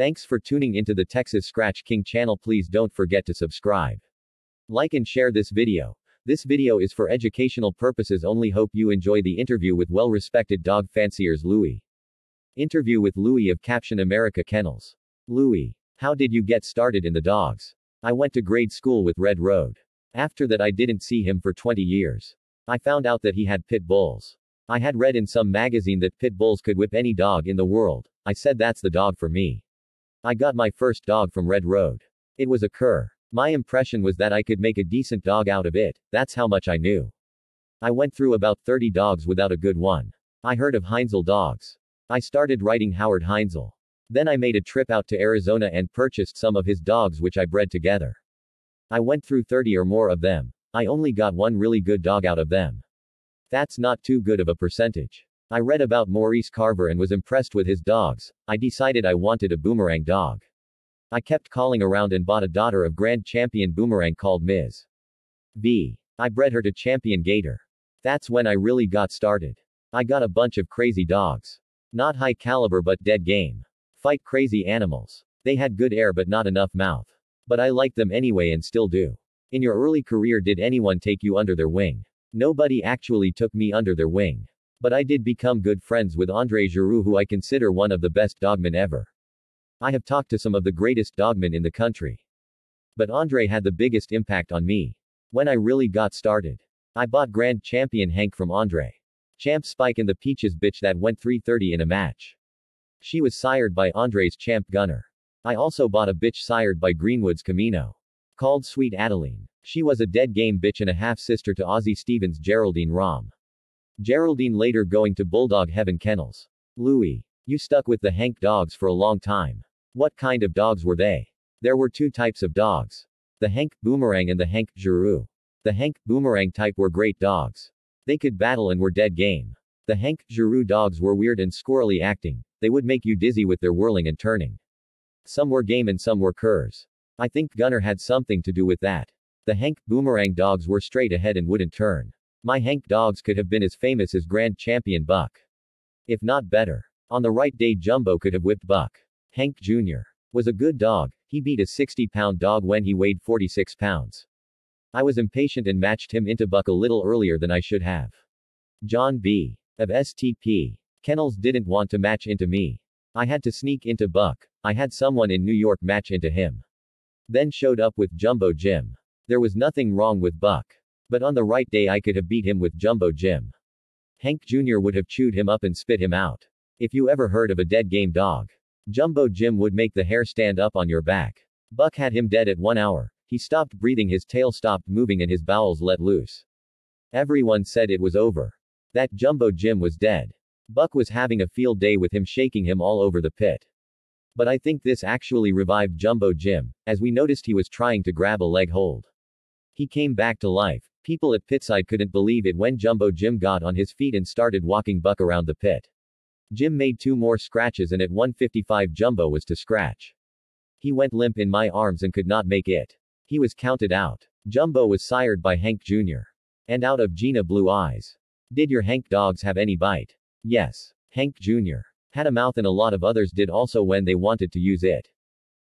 Thanks for tuning into the Texas Scratch King channel. Please don't forget to subscribe, like and share this video. This video is for educational purposes only. Hope you enjoy the interview with well-respected dog fanciers Louie. Interview with Louie of Caption America Kennels. Louie, how did you get started in the dogs? I went to grade school with Red Road. After that I didn't see him for 20 years. I found out that he had pit bulls. I had read in some magazine that pit bulls could whip any dog in the world. I said that's the dog for me. I got my first dog from Red Road. It was a cur. My impression was that I could make a decent dog out of it. That's how much I knew. I went through about 30 dogs without a good one. I heard of Heinzel dogs. I started writing Howard Heinzel. Then I made a trip out to Arizona and purchased some of his dogs which I bred together. I went through 30 or more of them. I only got one really good dog out of them. That's not too good of a percentage. I read about Maurice Carver and was impressed with his dogs. I decided I wanted a boomerang dog. I kept calling around and bought a daughter of Grand Champion Boomerang called Ms. V. I bred her to Champion Gator. That's when I really got started. I got a bunch of crazy dogs. Not high caliber but dead game. Fight crazy animals. They had good air but not enough mouth. But I liked them anyway and still do. In your early career, did anyone take you under their wing? Nobody actually took me under their wing. But I did become good friends with Andre Groux, who I consider one of the best dogmen ever. I have talked to some of the greatest dogmen in the country. But Andre had the biggest impact on me. When I really got started, I bought Grand Champion Hank from Andre. Champ Spike and the Peaches bitch that went 330 in a match. She was sired by Andre's Champ Gunner. I also bought a bitch sired by Greenwood's Camino, called Sweet Adeline. She was a dead game bitch and a half-sister to Ozzie Stevens' Geraldine Rom. Geraldine later going to Bulldog Heaven Kennels. Louie, you stuck with the Hank dogs for a long time. What kind of dogs were they? There were two types of dogs. The Hank Boomerang and the Hank Groux. The Hank Boomerang type were great dogs. They could battle and were dead game. The Hank Groux dogs were weird and squirrely acting. They would make you dizzy with their whirling and turning. Some were game and some were curs. I think Gunner had something to do with that. The Hank Boomerang dogs were straight ahead and wouldn't turn. My Hank dogs could have been as famous as Grand Champion Buck, if not better. On the right day Jumbo could have whipped Buck. Hank Jr. was a good dog. He beat a 60-pound dog when he weighed 46 pounds. I was impatient and matched him into Buck a little earlier than I should have. John B. of STP. Kennels didn't want to match into me. I had to sneak into Buck. I had someone in New York match into him. Then showed up with Jumbo Jim. There was nothing wrong with Buck. But on the right day I could have beat him with Jumbo Jim. Hank Jr. would have chewed him up and spit him out. If you ever heard of a dead game dog, Jumbo Jim would make the hair stand up on your back. Buck had him dead at 1 hour. He stopped breathing, his tail stopped moving and his bowels let loose. Everyone said it was over. That Jumbo Jim was dead. Buck was having a field day with him shaking him all over the pit. But I think this actually revived Jumbo Jim, as we noticed he was trying to grab a leg hold. He came back to life. People at Pitside couldn't believe it when Jumbo Jim got on his feet and started walking Buck around the pit. Jim made 2 more scratches and at 155 Jumbo was to scratch. He went limp in my arms and could not make it. He was counted out. Jumbo was sired by Hank Jr. and out of Gina Blue Eyes. Did your Hank dogs have any bite? Yes. Hank Jr. had a mouth and a lot of others did also when they wanted to use it.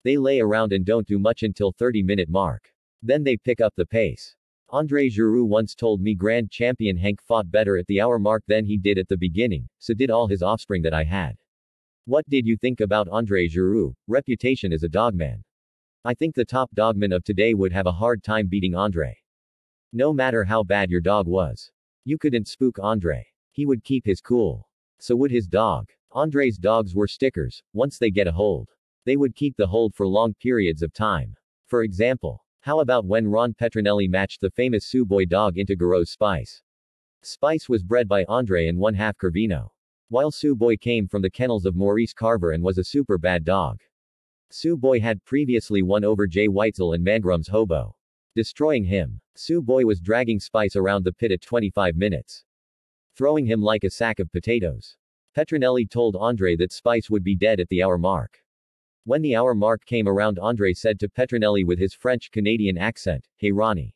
They lay around and don't do much until 30-minute mark. Then they pick up the pace. Andre Groux once told me Grand Champion Hank fought better at the hour mark than he did at the beginning, so did all his offspring that I had. What did you think about Andre Groux' reputation as a dogman? I think the top dogmen of today would have a hard time beating Andre. No matter how bad your dog was, you couldn't spook Andre. He would keep his cool. So would his dog. Andre's dogs were stickers. Once they get a hold, they would keep the hold for long periods of time. For example, how about when Ron Petronelli matched the famous Sioux Boy dog into Groux' Spice? Spice was bred by Andre and 1/2 Corvino, while Sioux Boy came from the kennels of Maurice Carver and was a super bad dog. Sioux Boy had previously won over Jay Weitzel and Mangrum's Hobo, destroying him. Sioux Boy was dragging Spice around the pit at 25 minutes, throwing him like a sack of potatoes. Petronelli told Andre that Spice would be dead at the hour mark. When the hour mark came around, Andre said to Petronelli with his French-Canadian accent, "Hey Ronnie,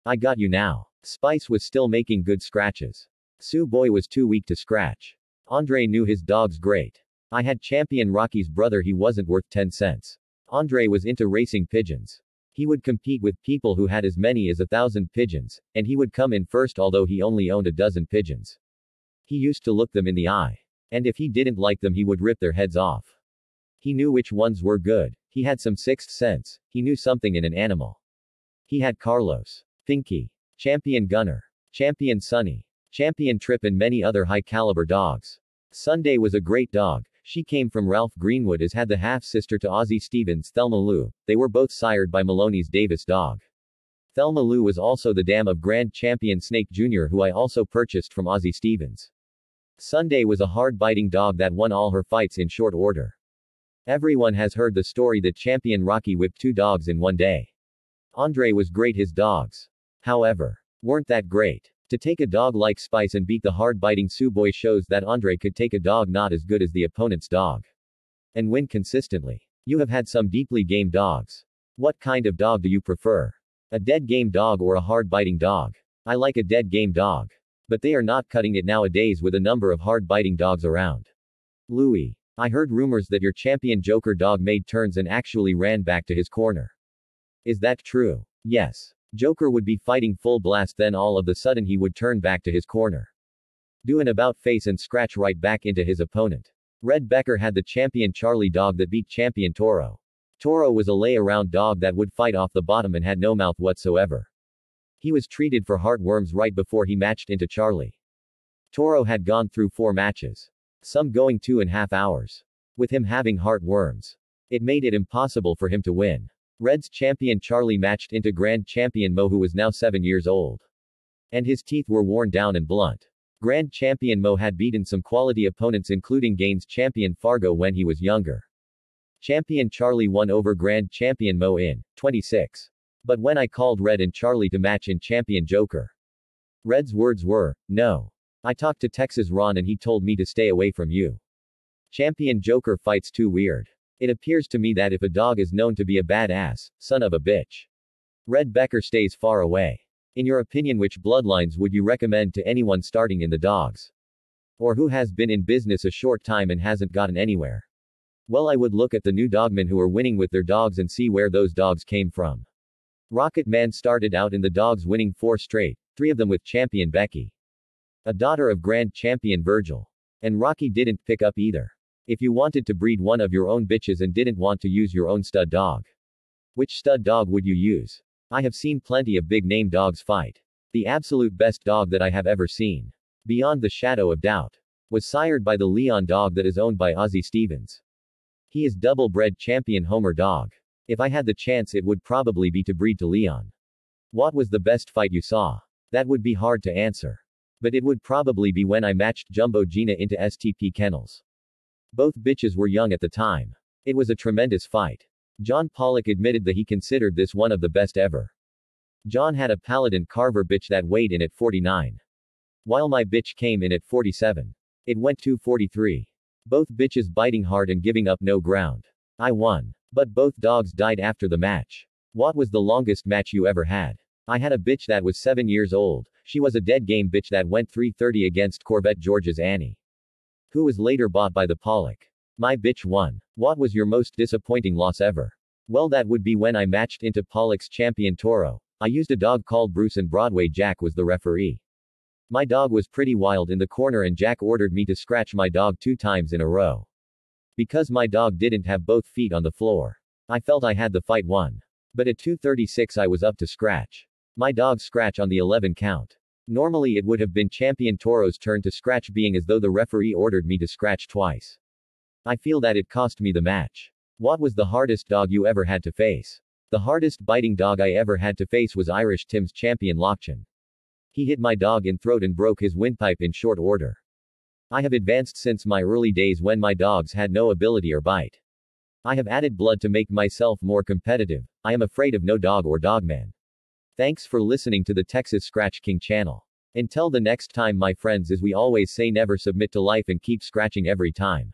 I got you now." Spice was still making good scratches. Sioux Boy was too weak to scratch. Andre knew his dogs great. I had Champion Rocky's brother, he wasn't worth 10 cents. Andre was into racing pigeons. He would compete with people who had as many as 1,000 pigeons, and he would come in first although he only owned a dozen pigeons. He used to look them in the eye. And if he didn't like them, he would rip their heads off. He knew which ones were good. He had some sixth sense. He knew something in an animal. He had Carlos, Pinky, Champion Gunner, Champion Sunny, Champion Trip, and many other high-caliber dogs. Sunday was a great dog. She came from Ralph Greenwood, as had the half-sister to Ozzie Stevens, Thelma Lou. They were both sired by Maloney's Davis dog. Thelma Lou was also the dam of Grand Champion Snake Jr., who I also purchased from Ozzie Stevens. Sunday was a hard-biting dog that won all her fights in short order. Everyone has heard the story that Champion Rocky whipped 2 dogs in one day. Andre was great, his dogs, however, weren't that great. To take a dog like Spice and beat the hard-biting Sioux boy shows that Andre could take a dog not as good as the opponent's dog and win consistently. You have had some deeply game dogs. What kind of dog do you prefer? A dead game dog or a hard-biting dog? I like a dead game dog. But they are not cutting it nowadays with a number of hard-biting dogs around. Louie. I heard rumors that your Champion Joker dog made turns and actually ran back to his corner. Is that true? Yes. Joker would be fighting full blast, then all of a sudden he would turn back to his corner, do an about face and scratch right back into his opponent. Red Becker had the Champion Charlie dog that beat Champion Toro. Toro was a lay-around dog that would fight off the bottom and had no mouth whatsoever. He was treated for heartworms right before he matched into Charlie. Toro had gone through 4 matches, some going 2.5 hours, with him having heartworms. It made it impossible for him to win. Red's Champion Charlie matched into Grand Champion Mo, who was now 7 years old. And his teeth were worn down and blunt. Grand Champion Mo had beaten some quality opponents, including Gaines Champion Fargo when he was younger. Champion Charlie won over Grand Champion Mo in 26. But when I called Red and Charlie to match in Champion Joker, Red's words were, "No. I talked to Texas Ron and he told me to stay away from you. Champion Joker fights too weird. It appears to me that if a dog is known to be a badass, son of a bitch, Red Becker stays far away. In your opinion, which bloodlines would you recommend to anyone starting in the dogs? Or who has been in business a short time and hasn't gotten anywhere?" Well, I would look at the new dogmen who are winning with their dogs and see where those dogs came from. Rocket Man started out in the dogs, winning 4 straight, 3 of them with Champion Becky, a daughter of Grand Champion Virgil. And Rocky didn't pick up either. If you wanted to breed one of your own bitches and didn't want to use your own stud dog, which stud dog would you use? I have seen plenty of big name dogs fight. The absolute best dog that I have ever seen, beyond the shadow of doubt, was sired by the Leon dog that is owned by Ozzie Stevens. He is double-bred Champion Homer dog. If I had the chance, it would probably be to breed to Leon. What was the best fight you saw? That would be hard to answer. But it would probably be when I matched Jumbo Gina into STP Kennels. Both bitches were young at the time. It was a tremendous fight. John Pollock admitted that he considered this one of the best ever. John had a Paladin Carver bitch that weighed in at 49. While my bitch came in at 47. It went to 43. Both bitches biting hard and giving up no ground. I won. But both dogs died after the match. What was the longest match you ever had? I had a bitch that was 7 years old. She was a dead game bitch that went 330 against Corvette George's Annie, who was later bought by the Pollock. My bitch won. What was your most disappointing loss ever? Well, that would be when I matched into Pollock's Champion Toro. I used a dog called Bruce and Broadway Jack was the referee. My dog was pretty wild in the corner and Jack ordered me to scratch my dog 2 times in a row, because my dog didn't have both feet on the floor. I felt I had the fight won. But at 2:36 I was up to scratch my dog scratch on the 11 count. Normally it would have been Champion Toro's turn to scratch, being as though the referee ordered me to scratch twice. I feel that it cost me the match. What was the hardest dog you ever had to face? The hardest biting dog I ever had to face was Irish Tim's Champion Lockchin. He hit my dog in throat and broke his windpipe in short order. I have advanced since my early days when my dogs had no ability or bite. I have added blood to make myself more competitive. I am afraid of no dog or dogman. Thanks for listening to the Texas Scratch King channel. Until the next time, my friends, as we always say, never submit to life and keep scratching every time.